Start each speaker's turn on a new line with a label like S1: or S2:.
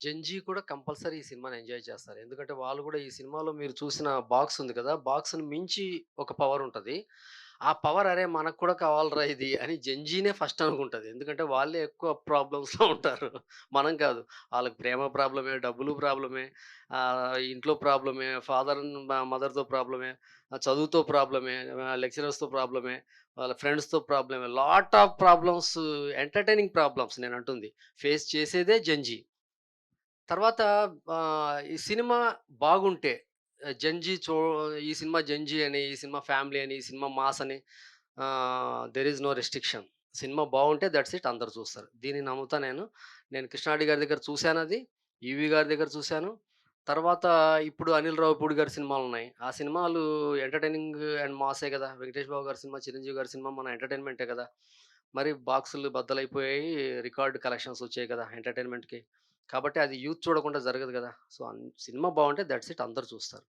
S1: Gen Z కూడా compulsory ఈ సినిమాని ఎంజాయ్ చేస్తారు. ఎందుకంటే వాళ్ళు గూడా ఈ సినిమాలో మీరు చూసిన బాక్స్ ఉంది కదా! బాక్స్‌ని మించి ఒక పవర్ ఉంటది. ఆ పవర్ అరే! మనకు కూడా కావాలిరా ఇది అని జెన్‌జీనే ఫస్ట్ అనుకుంటది. ఎందుకంటే వాళ్ళే ఎక్కువ ప్రాబ్లమ్స్‌లో ఉంటారు. మనం కాదు. ఆళ్ళకి ప్రేమ ప్రాబ్లమే, డబ్బులు ప్రాబ్లమే, ఇంట్లో ప్రాబ్లమే, మదర్‌తో ప్రాబ్లమే, చదువుతో ప్రాబ్లమే, లెక్చరర్స్‌తో ప్రాబ్లమే, వాళ్ళ ఫ్రెండ్స్‌తో ప్రాబ్లమే. Lot of problems, entertaining problems నేనంటుంది. ఫేస్ చేసేదే జెన్‌జీ. తర్వాత ఈ సినిమా బాగుంటే ఈ సినిమా 'జంజీ' అని, ఈ సినిమా ఫ్యామిలీ అని, ఈ సినిమా మాస్ అని, there is no restriction. Cinema బావుంటే దట్స్ ఇట్ అందరూ చూస్తారు. దీన్ని నమ్ముతా నేను. నేను 'కృష్ణారెడ్డి' గారి దగ్గర చూసానది. 'ఈవీ' గారి దగ్గర చూసాను. తర్వాత ఇప్పుడు 'అనిల్ రావిపూడి' గారి సినిమాలున్నాయి. ఆ సినిమాలు ఎంటర్‌టైనింగ్ అండ్ మాసే గదా! 'వెంకటేష్ బాబు' గారి సినిమా, 'చిరంజీవి' గారి సినిమా మన ఎంటర్‌టైన్‌మెంటే గదా! మరి బాక్సులు బద్దలైపోయాయి. రికార్డ్ కలెక్షన్స్ వచ్చాయి కదా! ఎంటర్‌టైన్‌మెంట్‌కి. కాబట్టి అది యూత్ చూడకుండా జరగదు గదా! సో, సినిమా బావుంటే దట్స్ ఇట్ అందరూ చూస్తారు.